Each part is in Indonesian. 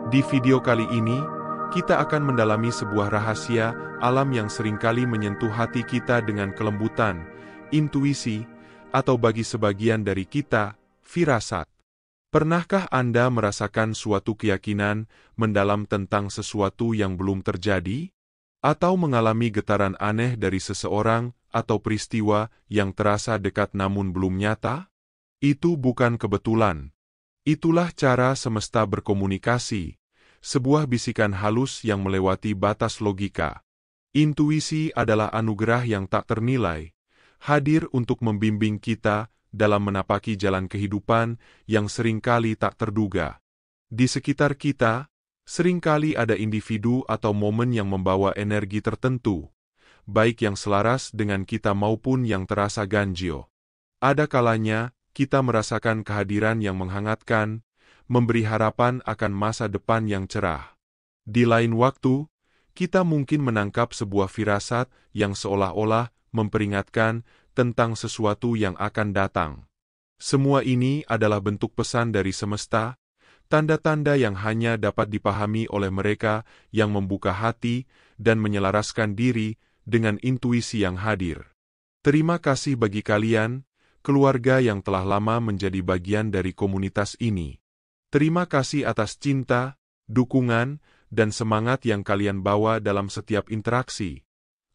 Di video kali ini, kita akan mendalami sebuah rahasia alam yang seringkali menyentuh hati kita dengan kelembutan, intuisi, atau bagi sebagian dari kita, firasat. Pernahkah Anda merasakan suatu keyakinan mendalam tentang sesuatu yang belum terjadi? Atau mengalami getaran aneh dari seseorang atau peristiwa yang terasa dekat namun belum nyata? Itu bukan kebetulan. Itulah cara semesta berkomunikasi, sebuah bisikan halus yang melewati batas logika. Intuisi adalah anugerah yang tak ternilai, hadir untuk membimbing kita dalam menapaki jalan kehidupan yang seringkali tak terduga. Di sekitar kita, seringkali ada individu atau momen yang membawa energi tertentu, baik yang selaras dengan kita maupun yang terasa ganjil. Ada kalanya, kita merasakan kehadiran yang menghangatkan, memberi harapan akan masa depan yang cerah. Di lain waktu, kita mungkin menangkap sebuah firasat yang seolah-olah memperingatkan tentang sesuatu yang akan datang. Semua ini adalah bentuk pesan dari semesta, tanda-tanda yang hanya dapat dipahami oleh mereka yang membuka hati dan menyelaraskan diri dengan intuisi yang hadir. Terima kasih bagi kalian, keluarga yang telah lama menjadi bagian dari komunitas ini. Terima kasih atas cinta, dukungan, dan semangat yang kalian bawa dalam setiap interaksi.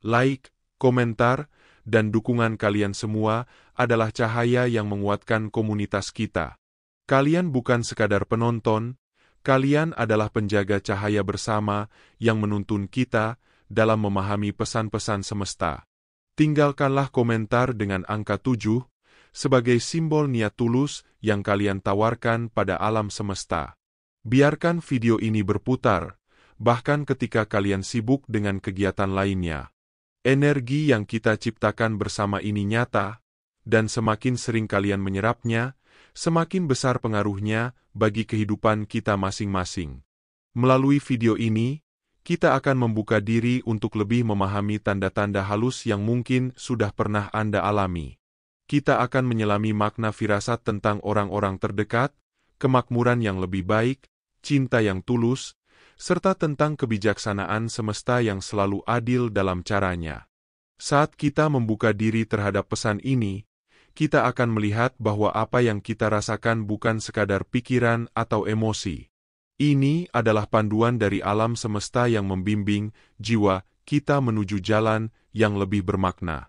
Like, komentar, dan dukungan kalian semua adalah cahaya yang menguatkan komunitas kita. Kalian bukan sekadar penonton, kalian adalah penjaga cahaya bersama yang menuntun kita dalam memahami pesan-pesan semesta. Tinggalkanlah komentar dengan angka 7, sebagai simbol niat tulus yang kalian tawarkan pada alam semesta. Biarkan video ini berputar, bahkan ketika kalian sibuk dengan kegiatan lainnya. Energi yang kita ciptakan bersama ini nyata, dan semakin sering kalian menyerapnya, semakin besar pengaruhnya bagi kehidupan kita masing-masing. Melalui video ini, kita akan membuka diri untuk lebih memahami tanda-tanda halus yang mungkin sudah pernah Anda alami. Kita akan menyelami makna firasat tentang orang-orang terdekat, kemakmuran yang lebih baik, cinta yang tulus, serta tentang kebijaksanaan semesta yang selalu adil dalam caranya. Saat kita membuka diri terhadap pesan ini, kita akan melihat bahwa apa yang kita rasakan bukan sekadar pikiran atau emosi. Ini adalah panduan dari alam semesta yang membimbing jiwa kita menuju jalan yang lebih bermakna.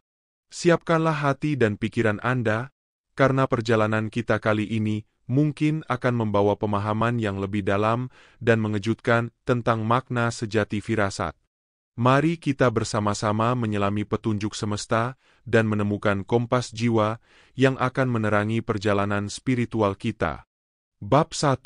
Siapkanlah hati dan pikiran Anda, karena perjalanan kita kali ini mungkin akan membawa pemahaman yang lebih dalam dan mengejutkan tentang makna sejati firasat. Mari kita bersama-sama menyelami petunjuk semesta dan menemukan kompas jiwa yang akan menerangi perjalanan spiritual kita. Bab 1.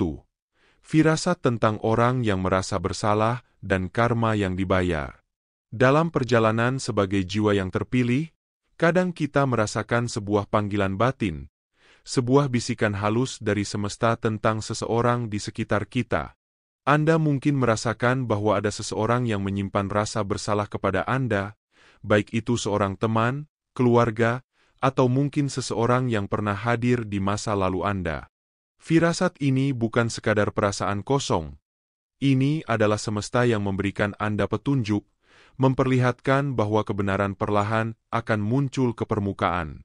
Firasat tentang orang yang merasa bersalah dan karma yang dibayar. Dalam perjalanan sebagai jiwa yang terpilih, kadang kita merasakan sebuah panggilan batin, sebuah bisikan halus dari semesta tentang seseorang di sekitar kita. Anda mungkin merasakan bahwa ada seseorang yang menyimpan rasa bersalah kepada Anda, baik itu seorang teman, keluarga, atau mungkin seseorang yang pernah hadir di masa lalu Anda. Firasat ini bukan sekadar perasaan kosong. Ini adalah semesta yang memberikan Anda petunjuk, memperlihatkan bahwa kebenaran perlahan akan muncul ke permukaan.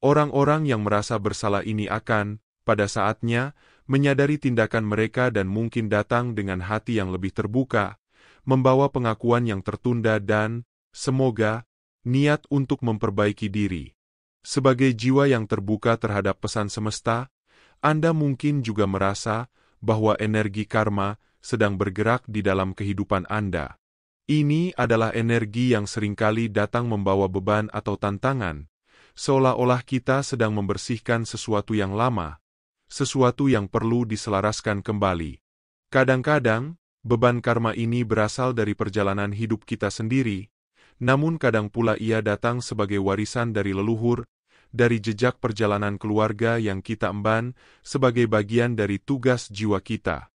Orang-orang yang merasa bersalah ini akan, pada saatnya, menyadari tindakan mereka dan mungkin datang dengan hati yang lebih terbuka, membawa pengakuan yang tertunda dan, semoga, niat untuk memperbaiki diri. Sebagai jiwa yang terbuka terhadap pesan semesta, Anda mungkin juga merasa bahwa energi karma sedang bergerak di dalam kehidupan Anda. Ini adalah energi yang seringkali datang membawa beban atau tantangan, seolah-olah kita sedang membersihkan sesuatu yang lama, sesuatu yang perlu diselaraskan kembali. Kadang-kadang, beban karma ini berasal dari perjalanan hidup kita sendiri, namun kadang pula ia datang sebagai warisan dari leluhur, dari jejak perjalanan keluarga yang kita emban sebagai bagian dari tugas jiwa kita.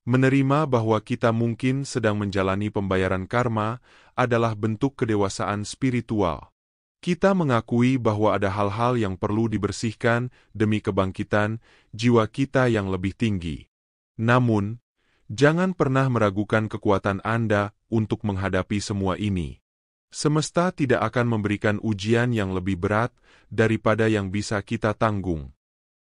Menerima bahwa kita mungkin sedang menjalani pembayaran karma adalah bentuk kedewasaan spiritual. Kita mengakui bahwa ada hal-hal yang perlu dibersihkan demi kebangkitan jiwa kita yang lebih tinggi. Namun, Jangan pernah meragukan kekuatan Anda untuk menghadapi semua ini. Semesta tidak akan memberikan ujian yang lebih berat daripada yang bisa kita tanggung.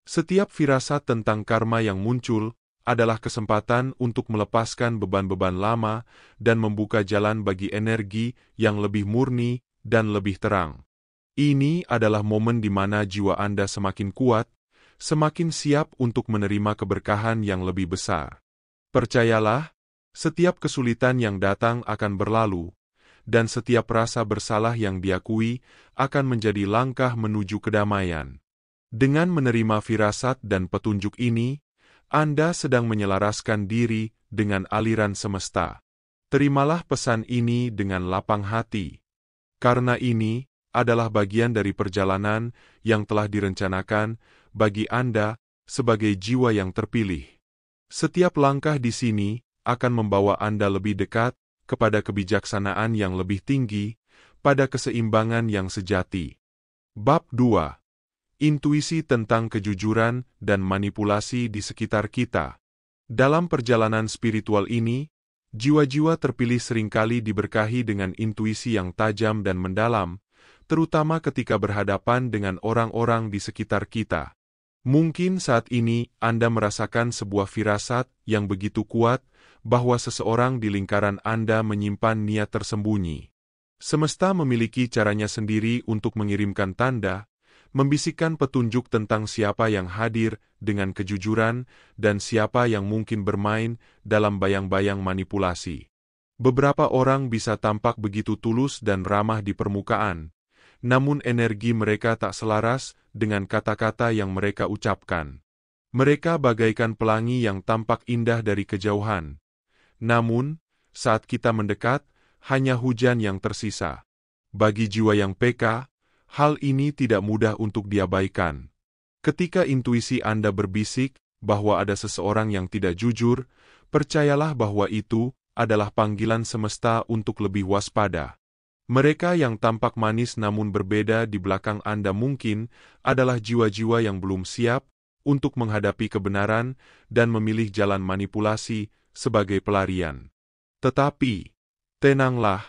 Setiap firasat tentang karma yang muncul adalah kesempatan untuk melepaskan beban-beban lama dan membuka jalan bagi energi yang lebih murni dan lebih terang. Ini adalah momen di mana jiwa Anda semakin kuat, semakin siap untuk menerima keberkahan yang lebih besar. Percayalah, setiap kesulitan yang datang akan berlalu, dan setiap rasa bersalah yang diakui akan menjadi langkah menuju kedamaian. Dengan menerima firasat dan petunjuk ini, Anda sedang menyelaraskan diri dengan aliran semesta. Terimalah pesan ini dengan lapang hati, karena ini adalah bagian dari perjalanan yang telah direncanakan bagi Anda sebagai jiwa yang terpilih. Setiap langkah di sini akan membawa Anda lebih dekat kepada kebijaksanaan yang lebih tinggi, pada keseimbangan yang sejati. Bab 2. Intuisi tentang kejujuran dan manipulasi di sekitar kita. Dalam perjalanan spiritual ini, jiwa-jiwa terpilih seringkali diberkahi dengan intuisi yang tajam dan mendalam, terutama ketika berhadapan dengan orang-orang di sekitar kita. Mungkin saat ini Anda merasakan sebuah firasat yang begitu kuat bahwa seseorang di lingkaran Anda menyimpan niat tersembunyi. Semesta memiliki caranya sendiri untuk mengirimkan tanda, membisikkan petunjuk tentang siapa yang hadir dengan kejujuran dan siapa yang mungkin bermain dalam bayang-bayang manipulasi. Beberapa orang bisa tampak begitu tulus dan ramah di permukaan, namun energi mereka tak selaras dengan kata-kata yang mereka ucapkan. Mereka bagaikan pelangi yang tampak indah dari kejauhan. Namun, saat kita mendekat, hanya hujan yang tersisa. Bagi jiwa yang peka, hal ini tidak mudah untuk diabaikan. Ketika intuisi Anda berbisik bahwa ada seseorang yang tidak jujur, percayalah bahwa itu adalah panggilan semesta untuk lebih waspada. Mereka yang tampak manis namun berbeda di belakang Anda mungkin adalah jiwa-jiwa yang belum siap untuk menghadapi kebenaran dan memilih jalan manipulasi sebagai pelarian. Tetapi, tenanglah,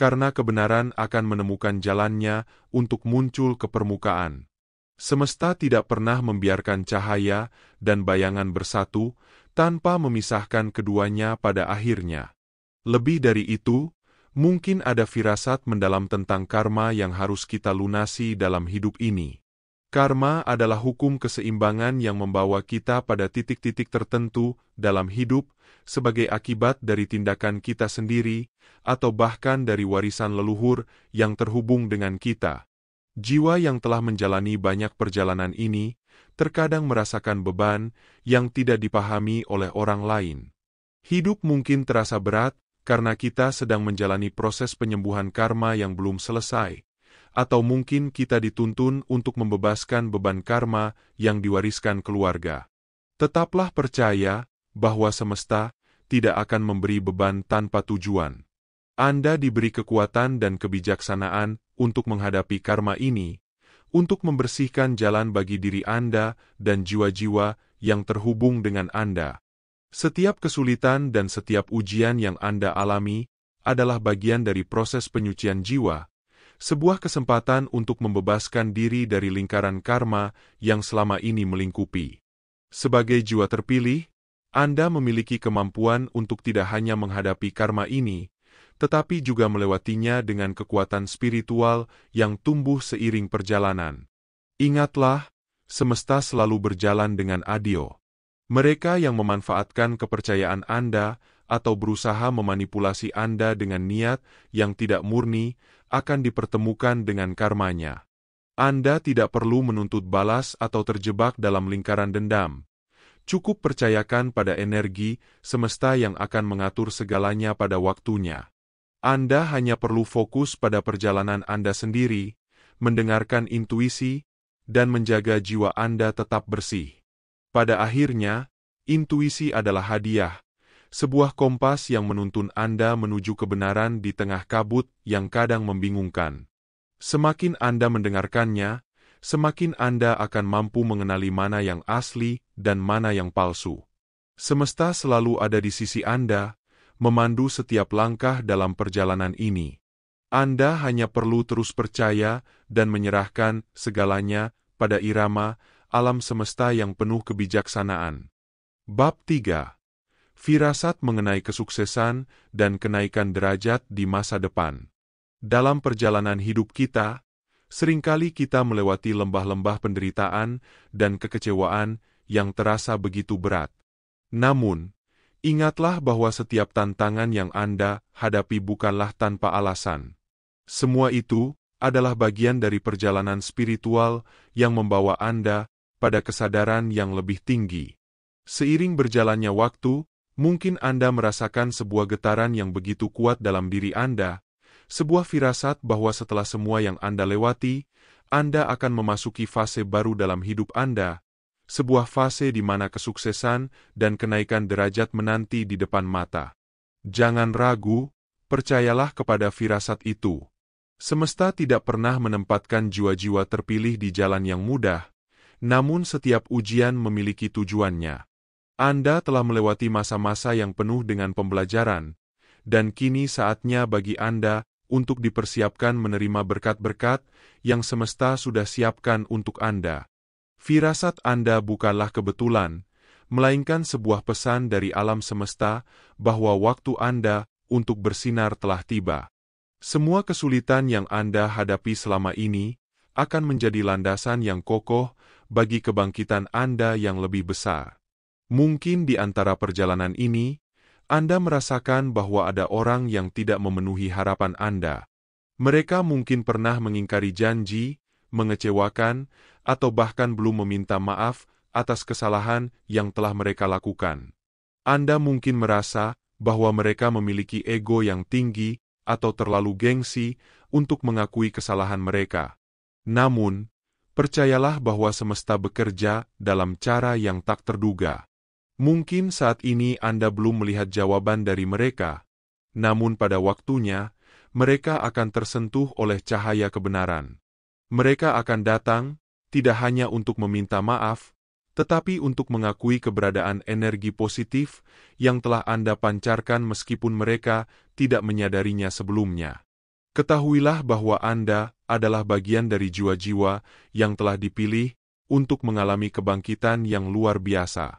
karena kebenaran akan menemukan jalannya untuk muncul ke permukaan. Semesta tidak pernah membiarkan cahaya dan bayangan bersatu tanpa memisahkan keduanya pada akhirnya. Lebih dari itu, mungkin ada firasat mendalam tentang karma yang harus kita lunasi dalam hidup ini. Karma adalah hukum keseimbangan yang membawa kita pada titik-titik tertentu dalam hidup sebagai akibat dari tindakan kita sendiri atau bahkan dari warisan leluhur yang terhubung dengan kita. Jiwa yang telah menjalani banyak perjalanan ini terkadang merasakan beban yang tidak dipahami oleh orang lain. Hidup mungkin terasa berat karena kita sedang menjalani proses penyembuhan karma yang belum selesai, atau mungkin kita dituntun untuk membebaskan beban karma yang diwariskan keluarga. Tetaplah percaya bahwa semesta tidak akan memberi beban tanpa tujuan. Anda diberi kekuatan dan kebijaksanaan untuk menghadapi karma ini, untuk membersihkan jalan bagi diri Anda dan jiwa-jiwa yang terhubung dengan Anda. Setiap kesulitan dan setiap ujian yang Anda alami adalah bagian dari proses penyucian jiwa, sebuah kesempatan untuk membebaskan diri dari lingkaran karma yang selama ini melingkupi. Sebagai jiwa terpilih, Anda memiliki kemampuan untuk tidak hanya menghadapi karma ini, tetapi juga melewatinya dengan kekuatan spiritual yang tumbuh seiring perjalanan. Ingatlah, semesta selalu berjalan dengan adil. Mereka yang memanfaatkan kepercayaan Anda atau berusaha memanipulasi Anda dengan niat yang tidak murni akan dipertemukan dengan karmanya. Anda tidak perlu menuntut balas atau terjebak dalam lingkaran dendam. Cukup percayakan pada energi semesta yang akan mengatur segalanya pada waktunya. Anda hanya perlu fokus pada perjalanan Anda sendiri, mendengarkan intuisi, dan menjaga jiwa Anda tetap bersih. Pada akhirnya, intuisi adalah hadiah, sebuah kompas yang menuntun Anda menuju kebenaran di tengah kabut yang kadang membingungkan. Semakin Anda mendengarkannya, semakin Anda akan mampu mengenali mana yang asli dan mana yang palsu. Semesta selalu ada di sisi Anda, memandu setiap langkah dalam perjalanan ini. Anda hanya perlu terus percaya dan menyerahkan segalanya pada irama alam semesta yang penuh kebijaksanaan. Bab 3. Firasat mengenai kesuksesan dan kenaikan derajat di masa depan. Dalam perjalanan hidup kita, seringkali kita melewati lembah-lembah penderitaan dan kekecewaan yang terasa begitu berat. Namun, ingatlah bahwa setiap tantangan yang Anda hadapi bukanlah tanpa alasan. Semua itu adalah bagian dari perjalanan spiritual yang membawa Anda pada kesadaran yang lebih tinggi. Seiring berjalannya waktu, mungkin Anda merasakan sebuah getaran yang begitu kuat dalam diri Anda, sebuah firasat bahwa setelah semua yang Anda lewati, Anda akan memasuki fase baru dalam hidup Anda, sebuah fase di mana kesuksesan dan kenaikan derajat menanti di depan mata. Jangan ragu, percayalah kepada firasat itu. Semesta tidak pernah menempatkan jiwa-jiwa terpilih di jalan yang mudah, namun setiap ujian memiliki tujuannya. Anda telah melewati masa-masa yang penuh dengan pembelajaran, dan kini saatnya bagi Anda untuk dipersiapkan menerima berkat-berkat yang semesta sudah siapkan untuk Anda. Firasat Anda bukanlah kebetulan, melainkan sebuah pesan dari alam semesta bahwa waktu Anda untuk bersinar telah tiba. Semua kesulitan yang Anda hadapi selama ini akan menjadi landasan yang kokoh bagi kebangkitan Anda yang lebih besar. Mungkin di antara perjalanan ini, Anda merasakan bahwa ada orang yang tidak memenuhi harapan Anda. Mereka mungkin pernah mengingkari janji, mengecewakan, atau bahkan belum meminta maaf atas kesalahan yang telah mereka lakukan. Anda mungkin merasa bahwa mereka memiliki ego yang tinggi atau terlalu gengsi untuk mengakui kesalahan mereka. Namun, percayalah bahwa semesta bekerja dalam cara yang tak terduga. Mungkin saat ini Anda belum melihat jawaban dari mereka, namun pada waktunya, mereka akan tersentuh oleh cahaya kebenaran. Mereka akan datang, tidak hanya untuk meminta maaf, tetapi untuk mengakui keberadaan energi positif yang telah Anda pancarkan meskipun mereka tidak menyadarinya sebelumnya. Ketahuilah bahwa Anda adalah bagian dari jiwa-jiwa yang telah dipilih untuk mengalami kebangkitan yang luar biasa.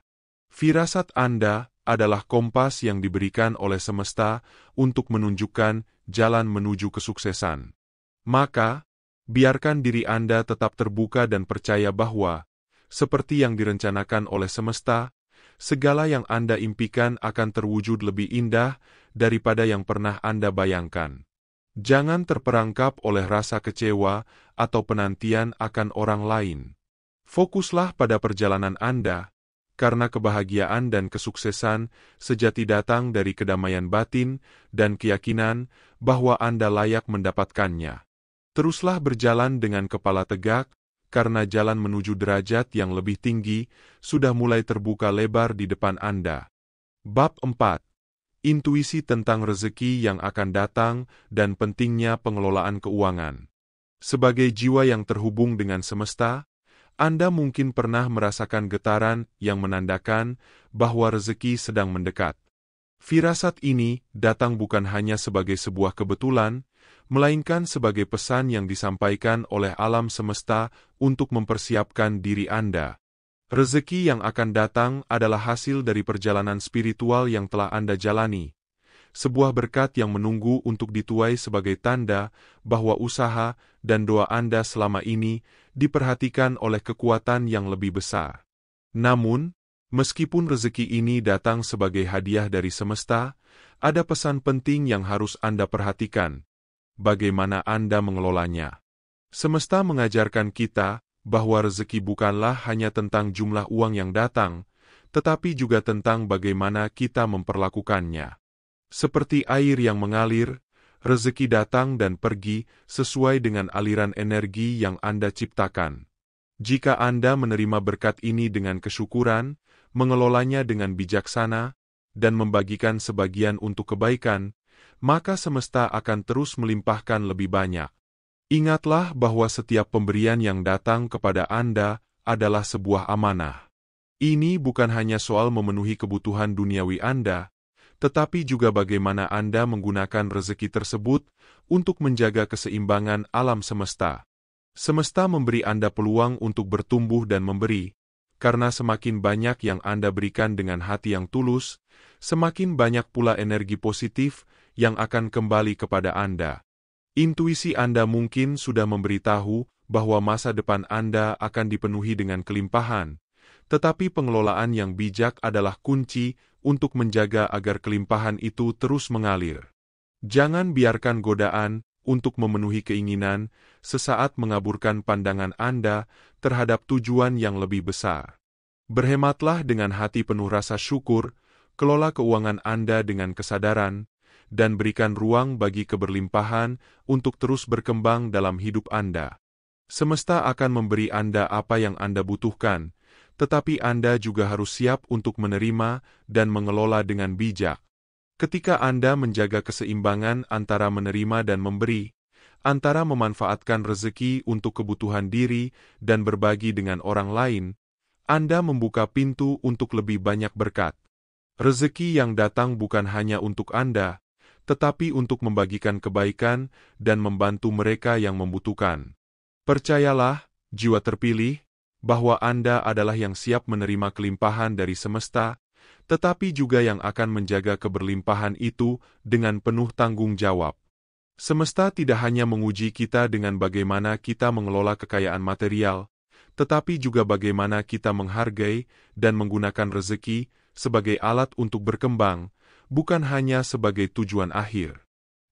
Firasat Anda adalah kompas yang diberikan oleh semesta untuk menunjukkan jalan menuju kesuksesan. Maka, biarkan diri Anda tetap terbuka dan percaya bahwa, seperti yang direncanakan oleh semesta, segala yang Anda impikan akan terwujud lebih indah daripada yang pernah Anda bayangkan. Jangan terperangkap oleh rasa kecewa atau penantian akan orang lain. Fokuslah pada perjalanan Anda, karena kebahagiaan dan kesuksesan sejati datang dari kedamaian batin dan keyakinan bahwa Anda layak mendapatkannya. Teruslah berjalan dengan kepala tegak, karena jalan menuju derajat yang lebih tinggi sudah mulai terbuka lebar di depan Anda. Bab 4. Intuisi tentang rezeki yang akan datang dan pentingnya pengelolaan keuangan. Sebagai jiwa yang terhubung dengan semesta, Anda mungkin pernah merasakan getaran yang menandakan bahwa rezeki sedang mendekat. Firasat ini datang bukan hanya sebagai sebuah kebetulan, melainkan sebagai pesan yang disampaikan oleh alam semesta untuk mempersiapkan diri Anda. Rezeki yang akan datang adalah hasil dari perjalanan spiritual yang telah Anda jalani. Sebuah berkat yang menunggu untuk dituai sebagai tanda bahwa usaha dan doa Anda selama ini diperhatikan oleh kekuatan yang lebih besar. Namun, meskipun rezeki ini datang sebagai hadiah dari semesta, ada pesan penting yang harus Anda perhatikan. Bagaimana Anda mengelolanya? Semesta mengajarkan kita bahwa rezeki bukanlah hanya tentang jumlah uang yang datang, tetapi juga tentang bagaimana kita memperlakukannya. Seperti air yang mengalir, rezeki datang dan pergi sesuai dengan aliran energi yang Anda ciptakan. Jika Anda menerima berkat ini dengan kesyukuran, mengelolanya dengan bijaksana, dan membagikan sebagian untuk kebaikan, maka semesta akan terus melimpahkan lebih banyak. Ingatlah bahwa setiap pemberian yang datang kepada Anda adalah sebuah amanah. Ini bukan hanya soal memenuhi kebutuhan duniawi Anda, tetapi juga bagaimana Anda menggunakan rezeki tersebut untuk menjaga keseimbangan alam semesta. Semesta memberi Anda peluang untuk bertumbuh dan memberi, karena semakin banyak yang Anda berikan dengan hati yang tulus, semakin banyak pula energi positif yang akan kembali kepada Anda. Intuisi Anda mungkin sudah memberitahu bahwa masa depan Anda akan dipenuhi dengan kelimpahan, tetapi pengelolaan yang bijak adalah kunci untuk menjaga agar kelimpahan itu terus mengalir. Jangan biarkan godaan untuk memenuhi keinginan sesaat mengaburkan pandangan Anda terhadap tujuan yang lebih besar. Berhematlah dengan hati penuh rasa syukur, kelola keuangan Anda dengan kesadaran, dan berikan ruang bagi keberlimpahan untuk terus berkembang dalam hidup Anda. Semesta akan memberi Anda apa yang Anda butuhkan, tetapi Anda juga harus siap untuk menerima dan mengelola dengan bijak. Ketika Anda menjaga keseimbangan antara menerima dan memberi, antara memanfaatkan rezeki untuk kebutuhan diri dan berbagi dengan orang lain, Anda membuka pintu untuk lebih banyak berkat. Rezeki yang datang bukan hanya untuk Anda, tetapi untuk membagikan kebaikan dan membantu mereka yang membutuhkan. Percayalah, jiwa terpilih, bahwa Anda adalah yang siap menerima kelimpahan dari semesta, tetapi juga yang akan menjaga keberlimpahan itu dengan penuh tanggung jawab. Semesta tidak hanya menguji kita dengan bagaimana kita mengelola kekayaan material, tetapi juga bagaimana kita menghargai dan menggunakan rezeki sebagai alat untuk berkembang, bukan hanya sebagai tujuan akhir.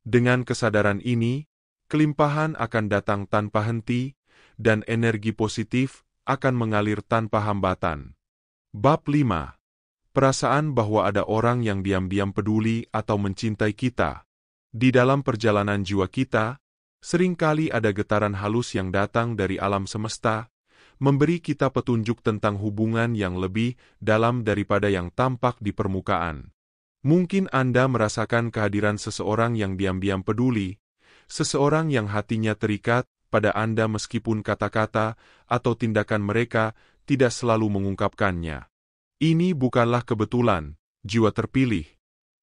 Dengan kesadaran ini, kelimpahan akan datang tanpa henti, dan energi positif akan mengalir tanpa hambatan. Bab 5. Perasaan bahwa ada orang yang diam-diam peduli atau mencintai kita. Di dalam perjalanan jiwa kita, seringkali ada getaran halus yang datang dari alam semesta, memberi kita petunjuk tentang hubungan yang lebih dalam daripada yang tampak di permukaan. Mungkin Anda merasakan kehadiran seseorang yang diam-diam peduli, seseorang yang hatinya terikat pada Anda meskipun kata-kata atau tindakan mereka tidak selalu mengungkapkannya. Ini bukanlah kebetulan, jiwa terpilih.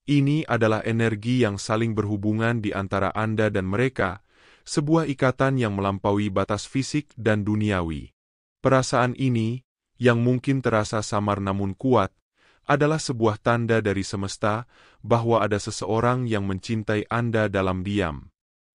Ini adalah energi yang saling berhubungan di antara Anda dan mereka, sebuah ikatan yang melampaui batas fisik dan duniawi. Perasaan ini, yang mungkin terasa samar namun kuat, adalah sebuah tanda dari semesta bahwa ada seseorang yang mencintai Anda dalam diam.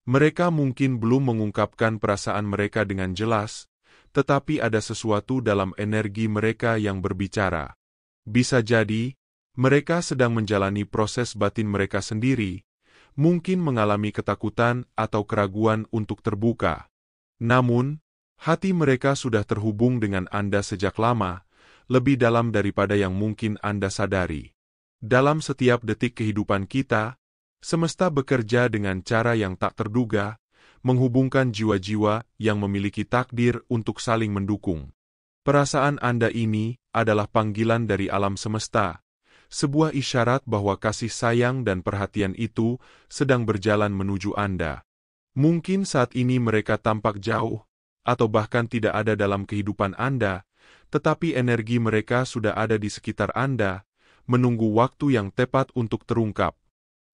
Mereka mungkin belum mengungkapkan perasaan mereka dengan jelas, tetapi ada sesuatu dalam energi mereka yang berbicara. Bisa jadi, mereka sedang menjalani proses batin mereka sendiri, mungkin mengalami ketakutan atau keraguan untuk terbuka. Namun, hati mereka sudah terhubung dengan Anda sejak lama, lebih dalam daripada yang mungkin Anda sadari. Dalam setiap detik kehidupan kita, semesta bekerja dengan cara yang tak terduga, menghubungkan jiwa-jiwa yang memiliki takdir untuk saling mendukung. Perasaan Anda ini adalah panggilan dari alam semesta, sebuah isyarat bahwa kasih sayang dan perhatian itu sedang berjalan menuju Anda. Mungkin saat ini mereka tampak jauh, atau bahkan tidak ada dalam kehidupan Anda, tetapi energi mereka sudah ada di sekitar Anda, menunggu waktu yang tepat untuk terungkap.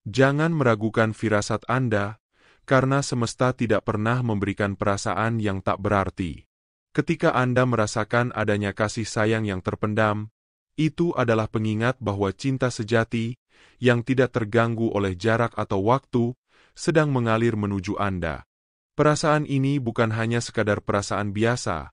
Jangan meragukan firasat Anda, karena semesta tidak pernah memberikan perasaan yang tak berarti. Ketika Anda merasakan adanya kasih sayang yang terpendam, itu adalah pengingat bahwa cinta sejati, yang tidak terganggu oleh jarak atau waktu, sedang mengalir menuju Anda. Perasaan ini bukan hanya sekadar perasaan biasa.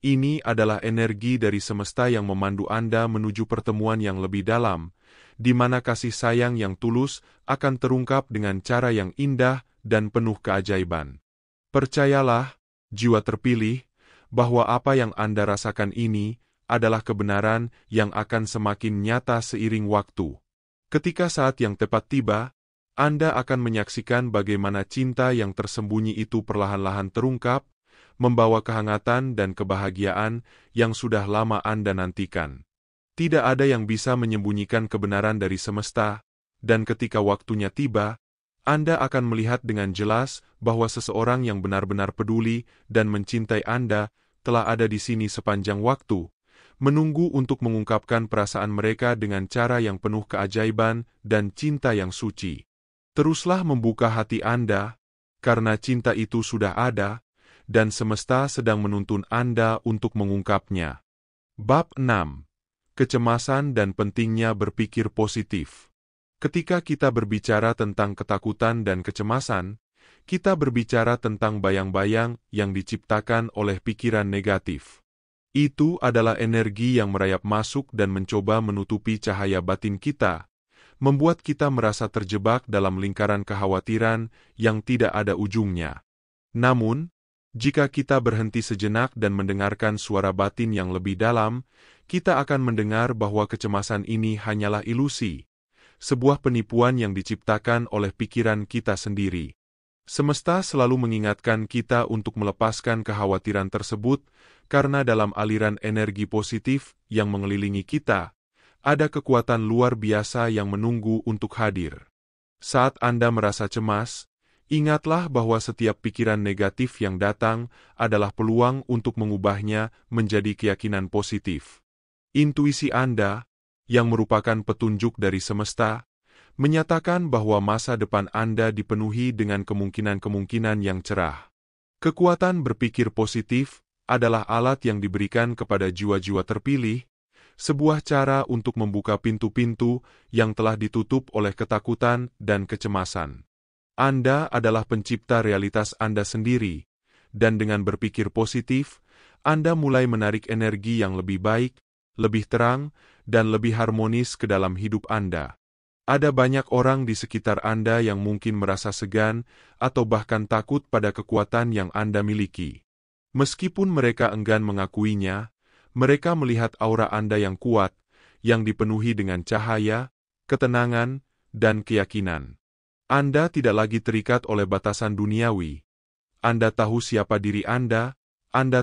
Ini adalah energi dari semesta yang memandu Anda menuju pertemuan yang lebih dalam, di mana kasih sayang yang tulus akan terungkap dengan cara yang indah dan penuh keajaiban. Percayalah, jiwa terpilih, bahwa apa yang Anda rasakan ini adalah kebenaran yang akan semakin nyata seiring waktu. Ketika saat yang tepat tiba, Anda akan menyaksikan bagaimana cinta yang tersembunyi itu perlahan-lahan terungkap, membawa kehangatan dan kebahagiaan yang sudah lama Anda nantikan. Tidak ada yang bisa menyembunyikan kebenaran dari semesta, dan ketika waktunya tiba, Anda akan melihat dengan jelas bahwa seseorang yang benar-benar peduli dan mencintai Anda telah ada di sini sepanjang waktu, menunggu untuk mengungkapkan perasaan mereka dengan cara yang penuh keajaiban dan cinta yang suci. Teruslah membuka hati Anda, karena cinta itu sudah ada, dan semesta sedang menuntun Anda untuk mengungkapnya. Bab 6. Kecemasan dan pentingnya berpikir positif. Ketika kita berbicara tentang ketakutan dan kecemasan, kita berbicara tentang bayang-bayang yang diciptakan oleh pikiran negatif. Itu adalah energi yang merayap masuk dan mencoba menutupi cahaya batin kita, membuat kita merasa terjebak dalam lingkaran kekhawatiran yang tidak ada ujungnya. Namun, jika kita berhenti sejenak dan mendengarkan suara batin yang lebih dalam, kita akan mendengar bahwa kecemasan ini hanyalah ilusi, sebuah penipuan yang diciptakan oleh pikiran kita sendiri. Semesta selalu mengingatkan kita untuk melepaskan kekhawatiran tersebut, karena dalam aliran energi positif yang mengelilingi kita, ada kekuatan luar biasa yang menunggu untuk hadir. Saat Anda merasa cemas, ingatlah bahwa setiap pikiran negatif yang datang adalah peluang untuk mengubahnya menjadi keyakinan positif. Intuisi Anda, yang merupakan petunjuk dari semesta, menyatakan bahwa masa depan Anda dipenuhi dengan kemungkinan-kemungkinan yang cerah. Kekuatan berpikir positif adalah alat yang diberikan kepada jiwa-jiwa terpilih, sebuah cara untuk membuka pintu-pintu yang telah ditutup oleh ketakutan dan kecemasan. Anda adalah pencipta realitas Anda sendiri, dan dengan berpikir positif, Anda mulai menarik energi yang lebih baik, lebih terang, dan lebih harmonis ke dalam hidup Anda. Ada banyak orang di sekitar Anda yang mungkin merasa segan atau bahkan takut pada kekuatan yang Anda miliki. Meskipun mereka enggan mengakuinya, mereka melihat aura Anda yang kuat, yang dipenuhi dengan cahaya, ketenangan, dan keyakinan. Anda tidak lagi terikat oleh batasan duniawi. Anda tahu siapa diri Anda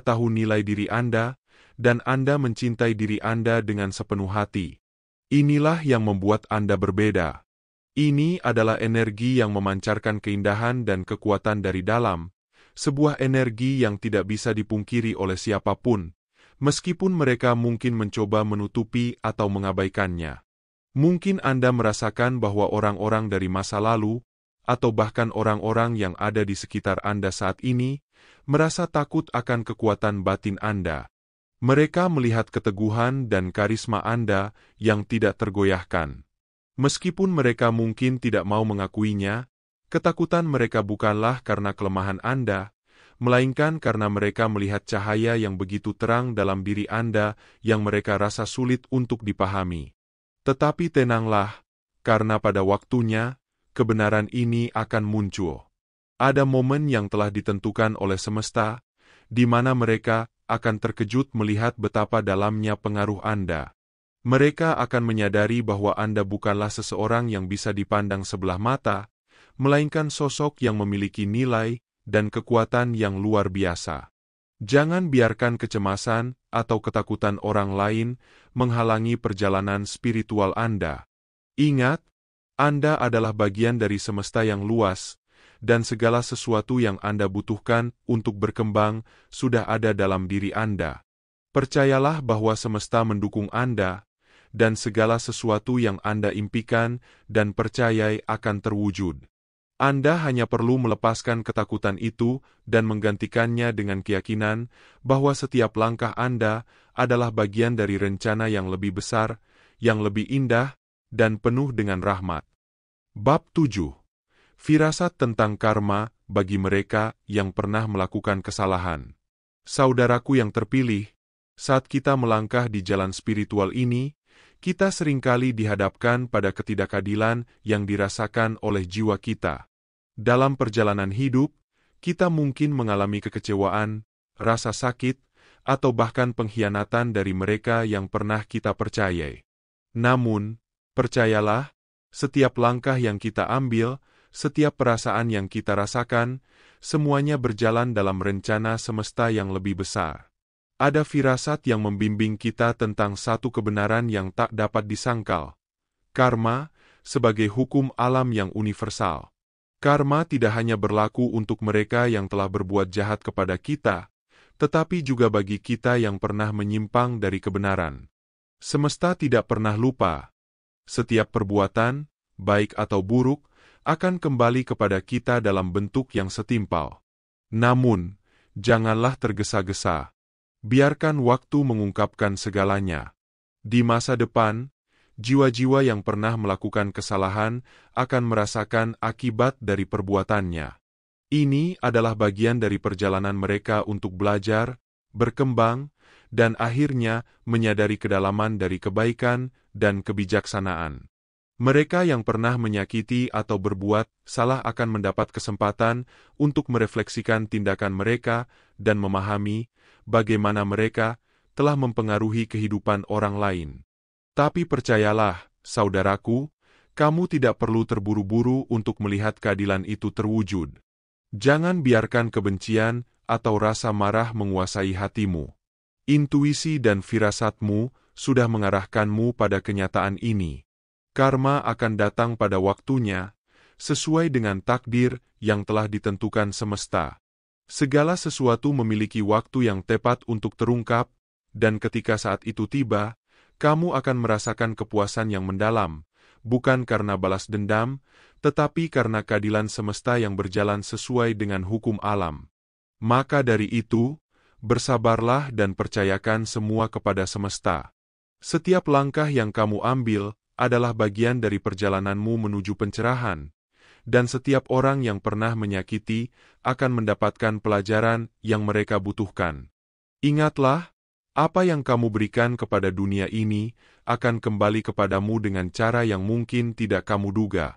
tahu nilai diri Anda, dan Anda mencintai diri Anda dengan sepenuh hati. Inilah yang membuat Anda berbeda. Ini adalah energi yang memancarkan keindahan dan kekuatan dari dalam, sebuah energi yang tidak bisa dipungkiri oleh siapapun, meskipun mereka mungkin mencoba menutupi atau mengabaikannya. Mungkin Anda merasakan bahwa orang-orang dari masa lalu, atau bahkan orang-orang yang ada di sekitar Anda saat ini, merasa takut akan kekuatan batin Anda. Mereka melihat keteguhan dan karisma Anda yang tidak tergoyahkan. Meskipun mereka mungkin tidak mau mengakuinya, ketakutan mereka bukanlah karena kelemahan Anda, melainkan karena mereka melihat cahaya yang begitu terang dalam diri Anda yang mereka rasa sulit untuk dipahami. Tetapi tenanglah, karena pada waktunya, kebenaran ini akan muncul. Ada momen yang telah ditentukan oleh semesta, di mana mereka akan terkejut melihat betapa dalamnya pengaruh Anda. Mereka akan menyadari bahwa Anda bukanlah seseorang yang bisa dipandang sebelah mata, melainkan sosok yang memiliki nilai dan kekuatan yang luar biasa. Jangan biarkan kecemasan atau ketakutan orang lain menghalangi perjalanan spiritual Anda. Ingat, Anda adalah bagian dari semesta yang luas, dan segala sesuatu yang Anda butuhkan untuk berkembang sudah ada dalam diri Anda. Percayalah bahwa semesta mendukung Anda, dan segala sesuatu yang Anda impikan dan percayai akan terwujud. Anda hanya perlu melepaskan ketakutan itu dan menggantikannya dengan keyakinan bahwa setiap langkah Anda adalah bagian dari rencana yang lebih besar, yang lebih indah, dan penuh dengan rahmat. Bab 7. Firasat tentang karma bagi mereka yang pernah melakukan kesalahan. Saudaraku yang terpilih, saat kita melangkah di jalan spiritual ini, kita seringkali dihadapkan pada ketidakadilan yang dirasakan oleh jiwa kita. Dalam perjalanan hidup, kita mungkin mengalami kekecewaan, rasa sakit, atau bahkan pengkhianatan dari mereka yang pernah kita percayai. Namun, percayalah, setiap langkah yang kita ambil, setiap perasaan yang kita rasakan, semuanya berjalan dalam rencana semesta yang lebih besar. Ada firasat yang membimbing kita tentang satu kebenaran yang tak dapat disangkal. Karma, sebagai hukum alam yang universal. Karma tidak hanya berlaku untuk mereka yang telah berbuat jahat kepada kita, tetapi juga bagi kita yang pernah menyimpang dari kebenaran. Semesta tidak pernah lupa. Setiap perbuatan, baik atau buruk, akan kembali kepada kita dalam bentuk yang setimpal. Namun, janganlah tergesa-gesa. Biarkan waktu mengungkapkan segalanya. Di masa depan, jiwa-jiwa yang pernah melakukan kesalahan akan merasakan akibat dari perbuatannya. Ini adalah bagian dari perjalanan mereka untuk belajar, berkembang, dan akhirnya menyadari kedalaman dari kebaikan dan kebijaksanaan. Mereka yang pernah menyakiti atau berbuat salah akan mendapat kesempatan untuk merefleksikan tindakan mereka dan memahami bagaimana mereka telah mempengaruhi kehidupan orang lain. Tapi percayalah, saudaraku, kamu tidak perlu terburu-buru untuk melihat keadilan itu terwujud. Jangan biarkan kebencian atau rasa marah menguasai hatimu. Intuisi dan firasatmu sudah mengarahkanmu pada kenyataan ini. Karma akan datang pada waktunya, sesuai dengan takdir yang telah ditentukan semesta. Segala sesuatu memiliki waktu yang tepat untuk terungkap, dan ketika saat itu tiba, kamu akan merasakan kepuasan yang mendalam, bukan karena balas dendam, tetapi karena keadilan semesta yang berjalan sesuai dengan hukum alam. Maka dari itu, bersabarlah dan percayakan semua kepada semesta. Setiap langkah yang kamu ambil adalah bagian dari perjalananmu menuju pencerahan, dan setiap orang yang pernah menyakiti akan mendapatkan pelajaran yang mereka butuhkan. Ingatlah, apa yang kamu berikan kepada dunia ini akan kembali kepadamu dengan cara yang mungkin tidak kamu duga.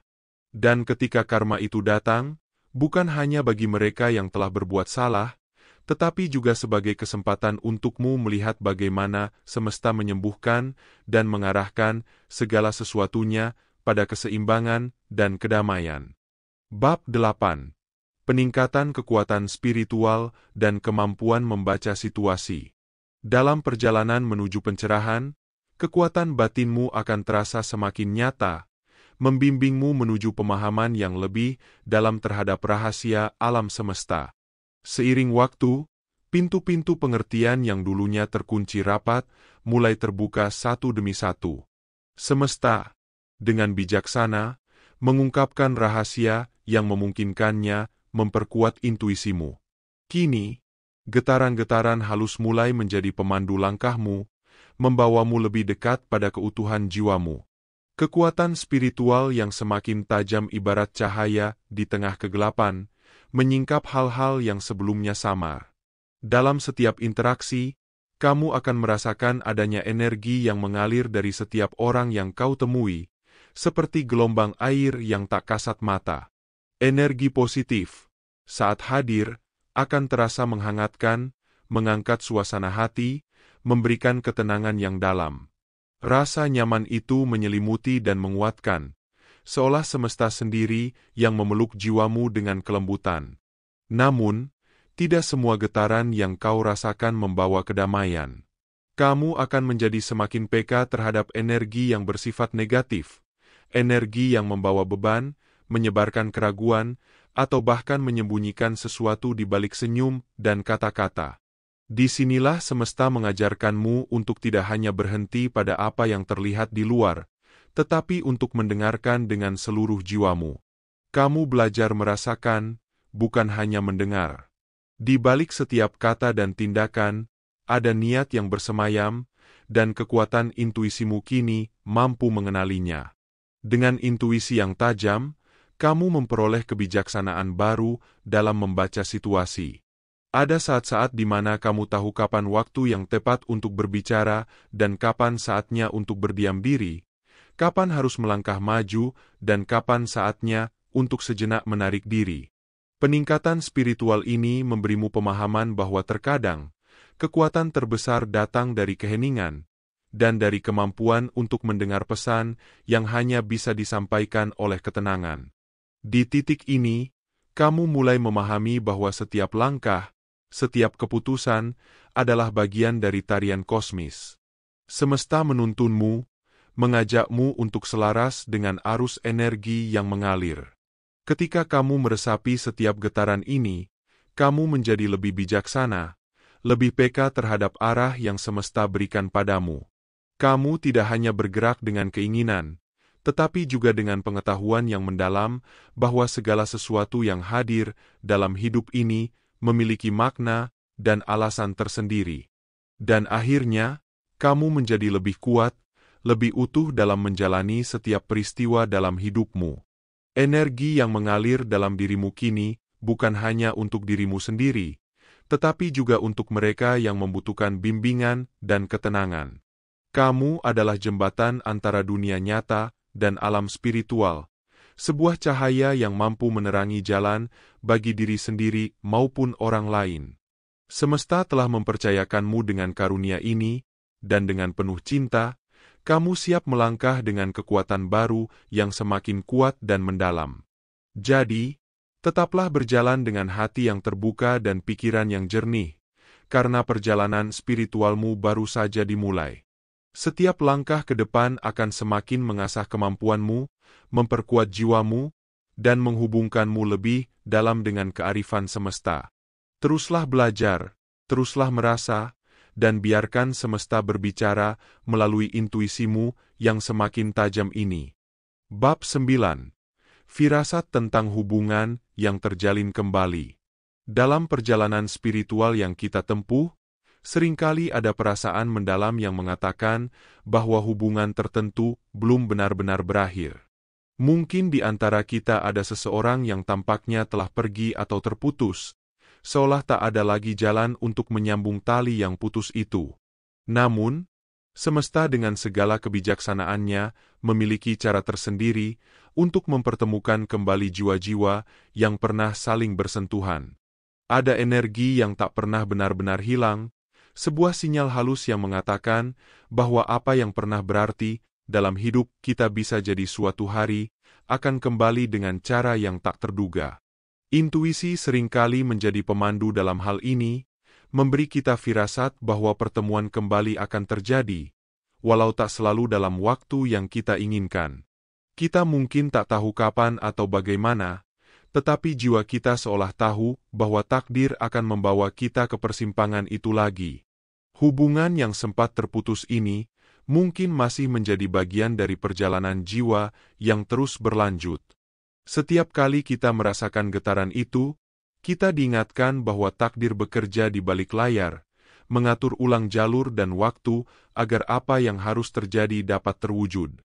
Dan ketika karma itu datang, bukan hanya bagi mereka yang telah berbuat salah, tetapi juga sebagai kesempatan untukmu melihat bagaimana semesta menyembuhkan dan mengarahkan segala sesuatunya pada keseimbangan dan kedamaian. Bab 8. Peningkatan kekuatan spiritual dan kemampuan membaca situasi. Dalam perjalanan menuju pencerahan, kekuatan batinmu akan terasa semakin nyata, membimbingmu menuju pemahaman yang lebih dalam terhadap rahasia alam semesta. Seiring waktu, pintu-pintu pengertian yang dulunya terkunci rapat mulai terbuka satu demi satu. Semesta, dengan bijaksana, mengungkapkan rahasia yang memungkinkannya memperkuat intuisimu. Kini, getaran-getaran halus mulai menjadi pemandu langkahmu, membawamu lebih dekat pada keutuhan jiwamu. Kekuatan spiritual yang semakin tajam ibarat cahaya di tengah kegelapan, menyingkap hal-hal yang sebelumnya samar. Dalam setiap interaksi, kamu akan merasakan adanya energi yang mengalir dari setiap orang yang kau temui, seperti gelombang air yang tak kasat mata. Energi positif, saat hadir, akan terasa menghangatkan, mengangkat suasana hati, memberikan ketenangan yang dalam. Rasa nyaman itu menyelimuti dan menguatkan, seolah semesta sendiri yang memeluk jiwamu dengan kelembutan. Namun, tidak semua getaran yang kau rasakan membawa kedamaian. Kamu akan menjadi semakin peka terhadap energi yang bersifat negatif, energi yang membawa beban, menyebarkan keraguan, atau bahkan menyembunyikan sesuatu di balik senyum dan kata-kata. Disinilah semesta mengajarkanmu untuk tidak hanya berhenti pada apa yang terlihat di luar, tetapi untuk mendengarkan dengan seluruh jiwamu. Kamu belajar merasakan, bukan hanya mendengar. Di balik setiap kata dan tindakan, ada niat yang bersemayam, dan kekuatan intuisimu kini mampu mengenalinya. Dengan intuisi yang tajam, kamu memperoleh kebijaksanaan baru dalam membaca situasi. Ada saat-saat di mana kamu tahu kapan waktu yang tepat untuk berbicara dan kapan saatnya untuk berdiam diri, kapan harus melangkah maju, dan kapan saatnya untuk sejenak menarik diri. Peningkatan spiritual ini memberimu pemahaman bahwa terkadang, kekuatan terbesar datang dari keheningan, dan dari kemampuan untuk mendengar pesan yang hanya bisa disampaikan oleh ketenangan. Di titik ini, kamu mulai memahami bahwa setiap langkah, setiap keputusan, adalah bagian dari tarian kosmis. Semesta menuntunmu, mengajakmu untuk selaras dengan arus energi yang mengalir. Ketika kamu meresapi setiap getaran ini, kamu menjadi lebih bijaksana, lebih peka terhadap arah yang semesta berikan padamu. Kamu tidak hanya bergerak dengan keinginan, tetapi juga dengan pengetahuan yang mendalam bahwa segala sesuatu yang hadir dalam hidup ini memiliki makna dan alasan tersendiri. Dan akhirnya, kamu menjadi lebih kuat, lebih utuh dalam menjalani setiap peristiwa dalam hidupmu. Energi yang mengalir dalam dirimu kini bukan hanya untuk dirimu sendiri, tetapi juga untuk mereka yang membutuhkan bimbingan dan ketenangan. Kamu adalah jembatan antara dunia nyata dan alam spiritual, sebuah cahaya yang mampu menerangi jalan bagi diri sendiri maupun orang lain. Semesta telah mempercayakanmu dengan karunia ini, dan dengan penuh cinta, kamu siap melangkah dengan kekuatan baru yang semakin kuat dan mendalam. Jadi, tetaplah berjalan dengan hati yang terbuka dan pikiran yang jernih, karena perjalanan spiritualmu baru saja dimulai. Setiap langkah ke depan akan semakin mengasah kemampuanmu, memperkuat jiwamu, dan menghubungkanmu lebih dalam dengan kearifan semesta. Teruslah belajar, teruslah merasa, dan biarkan semesta berbicara melalui intuisimu yang semakin tajam ini. Bab 9. Firasat tentang hubungan yang terjalin kembali. Dalam perjalanan spiritual yang kita tempuh, seringkali ada perasaan mendalam yang mengatakan bahwa hubungan tertentu belum benar-benar berakhir. Mungkin di antara kita ada seseorang yang tampaknya telah pergi atau terputus, seolah tak ada lagi jalan untuk menyambung tali yang putus itu. Namun, semesta dengan segala kebijaksanaannya memiliki cara tersendiri untuk mempertemukan kembali jiwa-jiwa yang pernah saling bersentuhan. Ada energi yang tak pernah benar-benar hilang, sebuah sinyal halus yang mengatakan bahwa apa yang pernah berarti dalam hidup kita bisa jadi suatu hari akan kembali dengan cara yang tak terduga. Intuisi seringkali menjadi pemandu dalam hal ini, memberi kita firasat bahwa pertemuan kembali akan terjadi, walau tak selalu dalam waktu yang kita inginkan. Kita mungkin tak tahu kapan atau bagaimana, tetapi jiwa kita seolah tahu bahwa takdir akan membawa kita ke persimpangan itu lagi. Hubungan yang sempat terputus ini mungkin masih menjadi bagian dari perjalanan jiwa yang terus berlanjut. Setiap kali kita merasakan getaran itu, kita diingatkan bahwa takdir bekerja di balik layar, mengatur ulang jalur dan waktu agar apa yang harus terjadi dapat terwujud.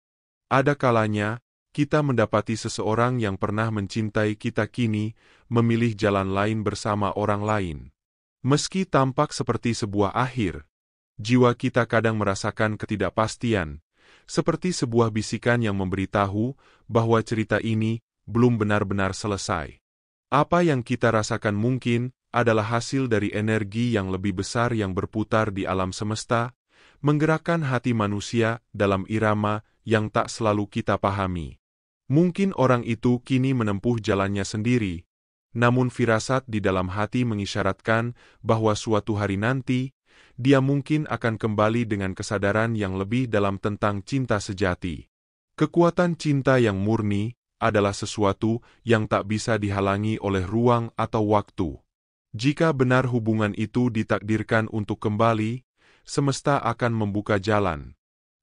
Ada kalanya, kita mendapati seseorang yang pernah mencintai kita kini memilih jalan lain bersama orang lain. Meski tampak seperti sebuah akhir, jiwa kita kadang merasakan ketidakpastian, seperti sebuah bisikan yang memberitahu bahwa cerita ini belum benar-benar selesai. Apa yang kita rasakan mungkin adalah hasil dari energi yang lebih besar yang berputar di alam semesta, menggerakkan hati manusia dalam irama yang tak selalu kita pahami. Mungkin orang itu kini menempuh jalannya sendiri, namun firasat di dalam hati mengisyaratkan bahwa suatu hari nanti, dia mungkin akan kembali dengan kesadaran yang lebih dalam tentang cinta sejati. Kekuatan cinta yang murni adalah sesuatu yang tak bisa dihalangi oleh ruang atau waktu. Jika benar hubungan itu ditakdirkan untuk kembali, semesta akan membuka jalan.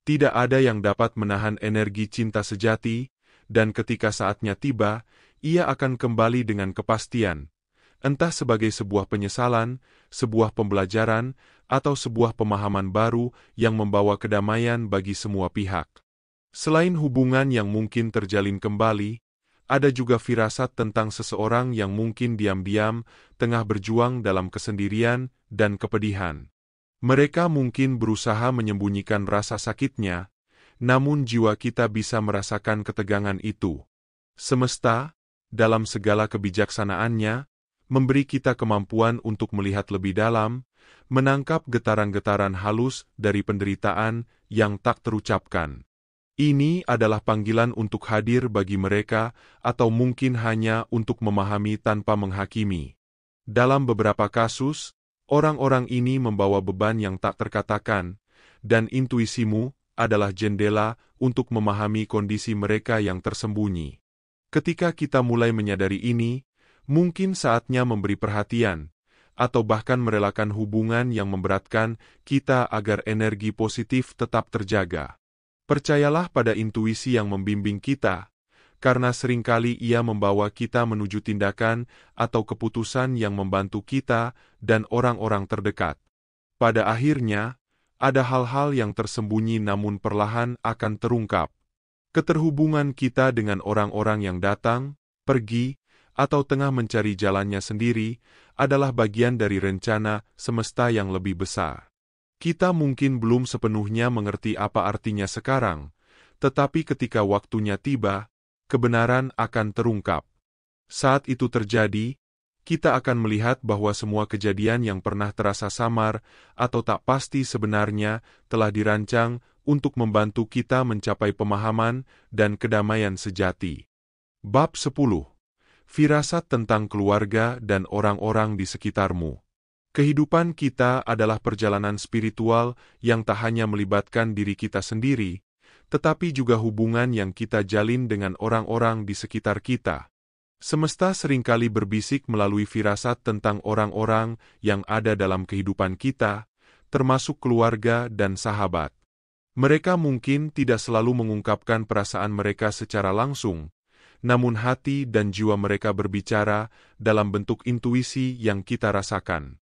Tidak ada yang dapat menahan energi cinta sejati, dan ketika saatnya tiba, ia akan kembali dengan kepastian, entah sebagai sebuah penyesalan, sebuah pembelajaran, atau sebuah pemahaman baru yang membawa kedamaian bagi semua pihak. Selain hubungan yang mungkin terjalin kembali, ada juga firasat tentang seseorang yang mungkin diam-diam tengah berjuang dalam kesendirian dan kepedihan. Mereka mungkin berusaha menyembunyikan rasa sakitnya, namun jiwa kita bisa merasakan ketegangan itu. Semesta, dalam segala kebijaksanaannya, memberi kita kemampuan untuk melihat lebih dalam, menangkap getaran-getaran halus dari penderitaan yang tak terucapkan. Ini adalah panggilan untuk hadir bagi mereka, atau mungkin hanya untuk memahami tanpa menghakimi. Dalam beberapa kasus, orang-orang ini membawa beban yang tak terkatakan, dan intuisimu adalah jendela untuk memahami kondisi mereka yang tersembunyi. Ketika kita mulai menyadari ini, mungkin saatnya memberi perhatian, atau bahkan merelakan hubungan yang memberatkan kita agar energi positif tetap terjaga. Percayalah pada intuisi yang membimbing kita, karena seringkali ia membawa kita menuju tindakan atau keputusan yang membantu kita dan orang-orang terdekat. Pada akhirnya, ada hal-hal yang tersembunyi namun perlahan akan terungkap. Keterhubungan kita dengan orang-orang yang datang, pergi, atau tengah mencari jalannya sendiri, adalah bagian dari rencana semesta yang lebih besar. Kita mungkin belum sepenuhnya mengerti apa artinya sekarang, tetapi ketika waktunya tiba, kebenaran akan terungkap. Saat itu terjadi, kita akan melihat bahwa semua kejadian yang pernah terasa samar atau tak pasti sebenarnya telah dirancang untuk membantu kita mencapai pemahaman dan kedamaian sejati. Bab 10. Firasat tentang keluarga dan orang-orang di sekitarmu. Kehidupan kita adalah perjalanan spiritual yang tak hanya melibatkan diri kita sendiri, tetapi juga hubungan yang kita jalin dengan orang-orang di sekitar kita. Semesta seringkali berbisik melalui firasat tentang orang-orang yang ada dalam kehidupan kita, termasuk keluarga dan sahabat. Mereka mungkin tidak selalu mengungkapkan perasaan mereka secara langsung, namun hati dan jiwa mereka berbicara dalam bentuk intuisi yang kita rasakan.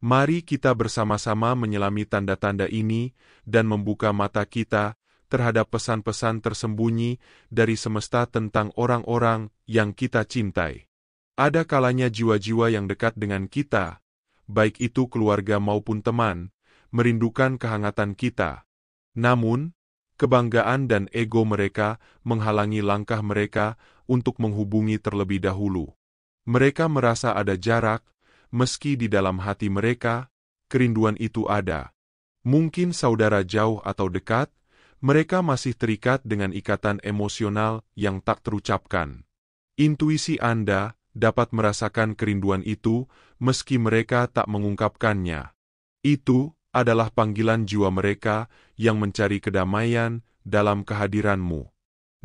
Mari kita bersama-sama menyelami tanda-tanda ini dan membuka mata kita terhadap pesan-pesan tersembunyi dari semesta tentang orang-orang yang kita cintai. Ada kalanya jiwa-jiwa yang dekat dengan kita, baik itu keluarga maupun teman, merindukan kehangatan kita. Namun, kebanggaan dan ego mereka menghalangi langkah mereka untuk menghubungi terlebih dahulu. Mereka merasa ada jarak, meski di dalam hati mereka, kerinduan itu ada. Mungkin saudara jauh atau dekat, mereka masih terikat dengan ikatan emosional yang tak terucapkan. Intuisi Anda dapat merasakan kerinduan itu meski mereka tak mengungkapkannya. Itu adalah panggilan jiwa mereka yang mencari kedamaian dalam kehadiranmu.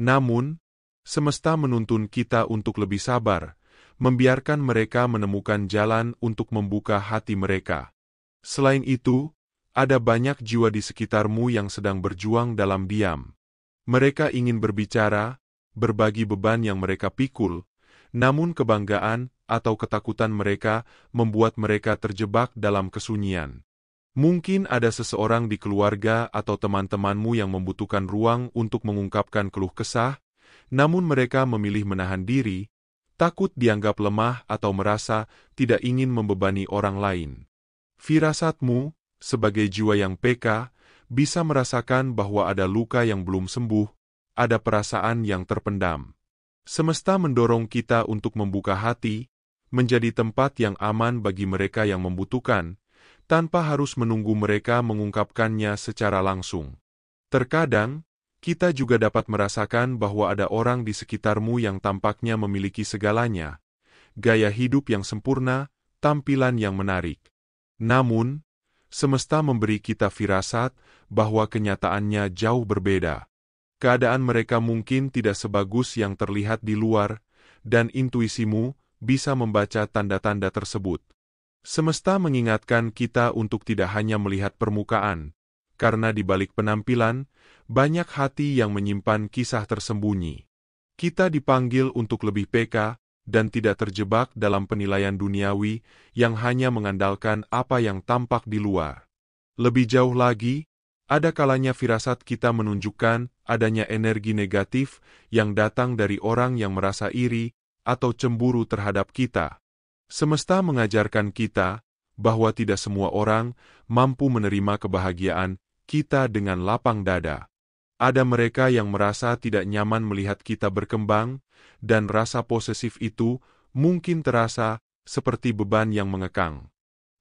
Namun, semesta menuntun kita untuk lebih sabar, membiarkan mereka menemukan jalan untuk membuka hati mereka. Selain itu, ada banyak jiwa di sekitarmu yang sedang berjuang dalam diam. Mereka ingin berbicara, berbagi beban yang mereka pikul, namun kebanggaan atau ketakutan mereka membuat mereka terjebak dalam kesunyian. Mungkin ada seseorang di keluarga atau teman-temanmu yang membutuhkan ruang untuk mengungkapkan keluh kesah, namun mereka memilih menahan diri, takut dianggap lemah atau merasa tidak ingin membebani orang lain. Firasatmu, sebagai jiwa yang peka, bisa merasakan bahwa ada luka yang belum sembuh, ada perasaan yang terpendam. Semesta mendorong kita untuk membuka hati, menjadi tempat yang aman bagi mereka yang membutuhkan, tanpa harus menunggu mereka mengungkapkannya secara langsung. Terkadang, kita juga dapat merasakan bahwa ada orang di sekitarmu yang tampaknya memiliki segalanya, gaya hidup yang sempurna, tampilan yang menarik. Namun, semesta memberi kita firasat bahwa kenyataannya jauh berbeda. Keadaan mereka mungkin tidak sebagus yang terlihat di luar, dan intuisimu bisa membaca tanda-tanda tersebut. Semesta mengingatkan kita untuk tidak hanya melihat permukaan, karena di balik penampilan, banyak hati yang menyimpan kisah tersembunyi. Kita dipanggil untuk lebih peka dan tidak terjebak dalam penilaian duniawi yang hanya mengandalkan apa yang tampak di luar. Lebih jauh lagi, ada kalanya firasat kita menunjukkan adanya energi negatif yang datang dari orang yang merasa iri atau cemburu terhadap kita. Semesta mengajarkan kita bahwa tidak semua orang mampu menerima kebahagiaan kita dengan lapang dada. Ada mereka yang merasa tidak nyaman melihat kita berkembang, dan rasa posesif itu mungkin terasa seperti beban yang mengekang.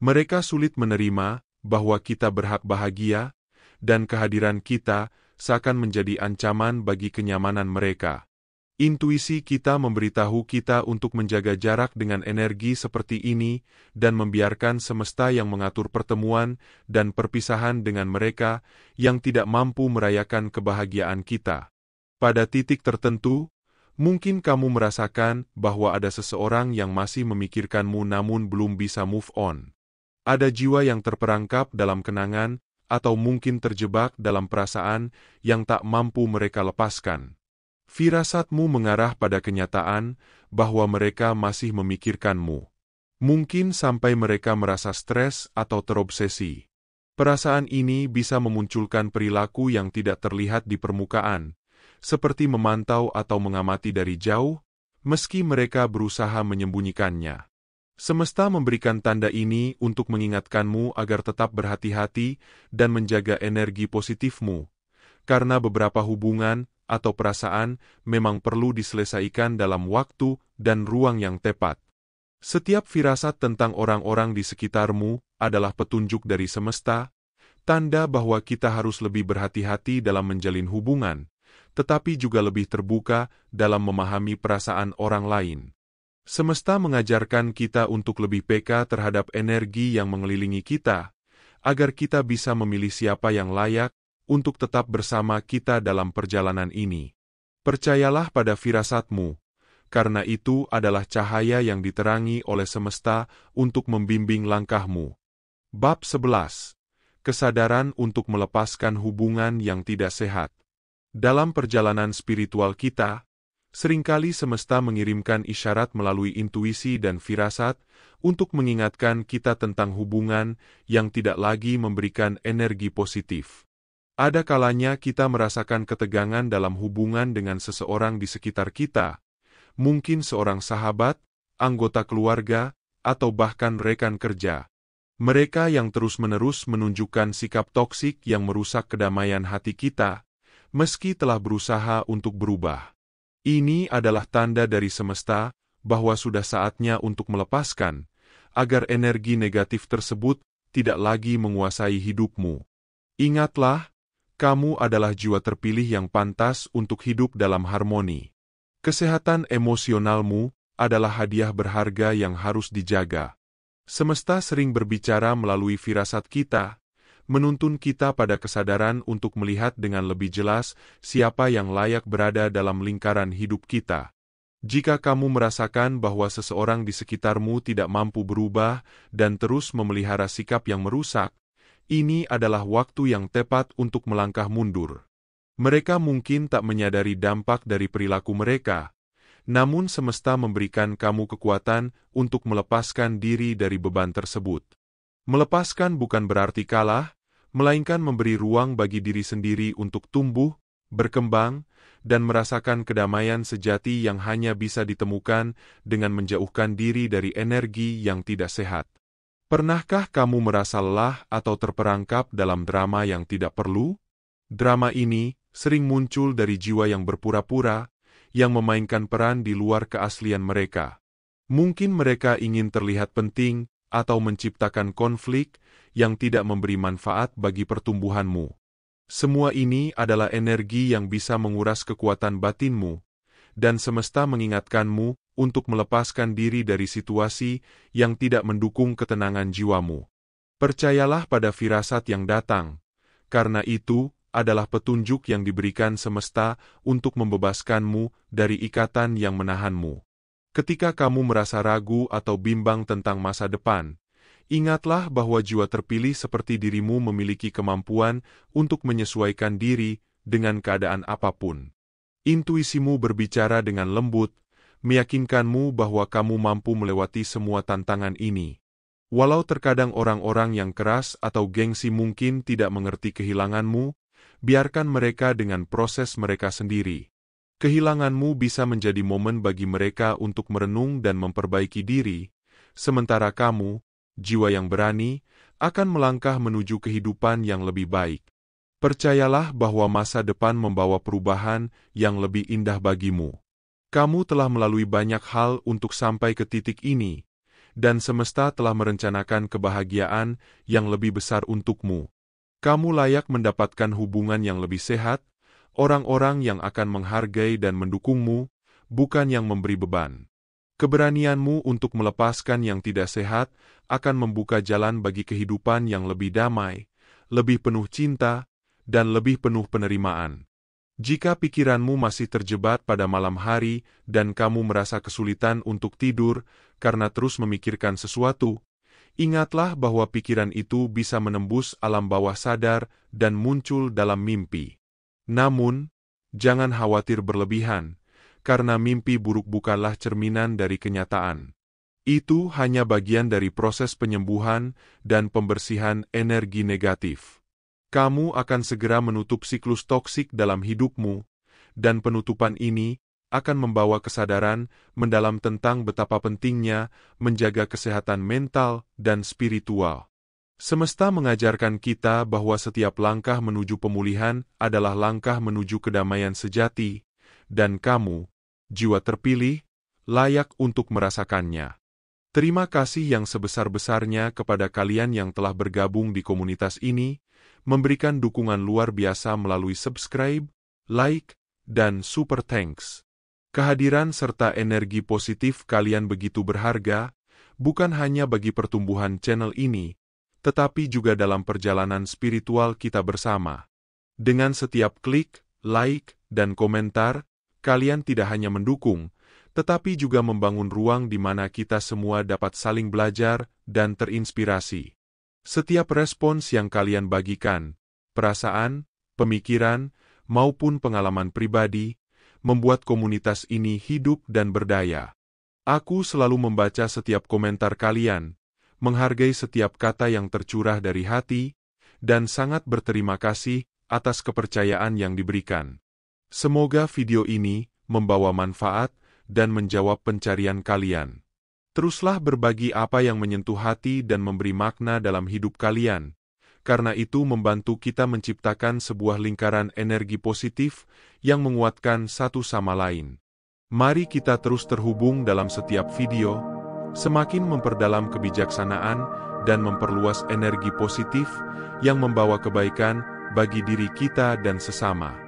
Mereka sulit menerima bahwa kita berhak bahagia, dan kehadiran kita seakan menjadi ancaman bagi kenyamanan mereka. Intuisi kita memberitahu kita untuk menjaga jarak dengan energi seperti ini dan membiarkan semesta yang mengatur pertemuan dan perpisahan dengan mereka yang tidak mampu merayakan kebahagiaan kita. Pada titik tertentu, mungkin kamu merasakan bahwa ada seseorang yang masih memikirkanmu namun belum bisa move on. Ada jiwa yang terperangkap dalam kenangan, atau mungkin terjebak dalam perasaan yang tak mampu mereka lepaskan. Firasatmu mengarah pada kenyataan bahwa mereka masih memikirkanmu. Mungkin sampai mereka merasa stres atau terobsesi. Perasaan ini bisa memunculkan perilaku yang tidak terlihat di permukaan, seperti memantau atau mengamati dari jauh, meski mereka berusaha menyembunyikannya. Semesta memberikan tanda ini untuk mengingatkanmu agar tetap berhati-hati dan menjaga energi positifmu, karena beberapa hubungan atau perasaan memang perlu diselesaikan dalam waktu dan ruang yang tepat. Setiap firasat tentang orang-orang di sekitarmu adalah petunjuk dari semesta, tanda bahwa kita harus lebih berhati-hati dalam menjalin hubungan, tetapi juga lebih terbuka dalam memahami perasaan orang lain. Semesta mengajarkan kita untuk lebih peka terhadap energi yang mengelilingi kita, agar kita bisa memilih siapa yang layak untuk tetap bersama kita dalam perjalanan ini. Percayalah pada firasatmu, karena itu adalah cahaya yang diterangi oleh semesta untuk membimbing langkahmu. Bab 11. Kesadaran untuk melepaskan hubungan yang tidak sehat. Dalam perjalanan spiritual kita, seringkali semesta mengirimkan isyarat melalui intuisi dan firasat untuk mengingatkan kita tentang hubungan yang tidak lagi memberikan energi positif. Ada kalanya kita merasakan ketegangan dalam hubungan dengan seseorang di sekitar kita, mungkin seorang sahabat, anggota keluarga, atau bahkan rekan kerja. Mereka yang terus-menerus menunjukkan sikap toksik yang merusak kedamaian hati kita, meski telah berusaha untuk berubah. Ini adalah tanda dari semesta bahwa sudah saatnya untuk melepaskan, agar energi negatif tersebut tidak lagi menguasai hidupmu. Ingatlah, kamu adalah jiwa terpilih yang pantas untuk hidup dalam harmoni. Kesehatan emosionalmu adalah hadiah berharga yang harus dijaga. Semesta sering berbicara melalui firasat kita, menuntun kita pada kesadaran untuk melihat dengan lebih jelas siapa yang layak berada dalam lingkaran hidup kita. Jika kamu merasakan bahwa seseorang di sekitarmu tidak mampu berubah dan terus memelihara sikap yang merusak, ini adalah waktu yang tepat untuk melangkah mundur. Mereka mungkin tak menyadari dampak dari perilaku mereka, namun semesta memberikan kamu kekuatan untuk melepaskan diri dari beban tersebut. Melepaskan bukan berarti kalah, melainkan memberi ruang bagi diri sendiri untuk tumbuh, berkembang, dan merasakan kedamaian sejati yang hanya bisa ditemukan dengan menjauhkan diri dari energi yang tidak sehat. Pernahkah kamu merasa lelah atau terperangkap dalam drama yang tidak perlu? Drama ini sering muncul dari jiwa yang berpura-pura, yang memainkan peran di luar keaslian mereka. Mungkin mereka ingin terlihat penting, atau menciptakan konflik yang tidak memberi manfaat bagi pertumbuhanmu. Semua ini adalah energi yang bisa menguras kekuatan batinmu, dan semesta mengingatkanmu untuk melepaskan diri dari situasi yang tidak mendukung ketenangan jiwamu. Percayalah pada firasat yang datang, karena itu adalah petunjuk yang diberikan semesta untuk membebaskanmu dari ikatan yang menahanmu. Ketika kamu merasa ragu atau bimbang tentang masa depan, ingatlah bahwa jiwa terpilih seperti dirimu memiliki kemampuan untuk menyesuaikan diri dengan keadaan apapun. Intuisimu berbicara dengan lembut, meyakinkanmu bahwa kamu mampu melewati semua tantangan ini. Walau terkadang orang-orang yang keras atau gengsi mungkin tidak mengerti kehilanganmu, biarkan mereka dengan proses mereka sendiri. Kehilanganmu bisa menjadi momen bagi mereka untuk merenung dan memperbaiki diri, sementara kamu, jiwa yang berani, akan melangkah menuju kehidupan yang lebih baik. Percayalah bahwa masa depan membawa perubahan yang lebih indah bagimu. Kamu telah melalui banyak hal untuk sampai ke titik ini, dan semesta telah merencanakan kebahagiaan yang lebih besar untukmu. Kamu layak mendapatkan hubungan yang lebih sehat, orang-orang yang akan menghargai dan mendukungmu, bukan yang memberi beban. Keberanianmu untuk melepaskan yang tidak sehat akan membuka jalan bagi kehidupan yang lebih damai, lebih penuh cinta, dan lebih penuh penerimaan. Jika pikiranmu masih terjebak pada malam hari dan kamu merasa kesulitan untuk tidur karena terus memikirkan sesuatu, Ingatlah bahwa pikiran itu bisa menembus alam bawah sadar dan muncul dalam mimpi. Namun, jangan khawatir berlebihan, karena mimpi buruk bukanlah cerminan dari kenyataan. Itu hanya bagian dari proses penyembuhan dan pembersihan energi negatif. Kamu akan segera menutup siklus toksik dalam hidupmu, dan penutupan ini akan membawa kesadaran mendalam tentang betapa pentingnya menjaga kesehatan mental dan spiritual. Semesta mengajarkan kita bahwa setiap langkah menuju pemulihan adalah langkah menuju kedamaian sejati, dan kamu, jiwa terpilih, layak untuk merasakannya. Terima kasih yang sebesar-besarnya kepada kalian yang telah bergabung di komunitas ini, memberikan dukungan luar biasa melalui subscribe, like, dan super thanks. Kehadiran serta energi positif kalian begitu berharga, bukan hanya bagi pertumbuhan channel ini, tetapi juga dalam perjalanan spiritual kita bersama. Dengan setiap klik, like, dan komentar, kalian tidak hanya mendukung, tetapi juga membangun ruang di mana kita semua dapat saling belajar dan terinspirasi. Setiap respons yang kalian bagikan, perasaan, pemikiran, maupun pengalaman pribadi, membuat komunitas ini hidup dan berdaya. Aku selalu membaca setiap komentar kalian, menghargai setiap kata yang tercurah dari hati, dan sangat berterima kasih atas kepercayaan yang diberikan. Semoga video ini membawa manfaat dan menjawab pencarian kalian. Teruslah berbagi apa yang menyentuh hati dan memberi makna dalam hidup kalian, karena itu membantu kita menciptakan sebuah lingkaran energi positif yang menguatkan satu sama lain. Mari kita terus terhubung dalam setiap video, semakin memperdalam kebijaksanaan dan memperluas energi positif yang membawa kebaikan bagi diri kita dan sesama.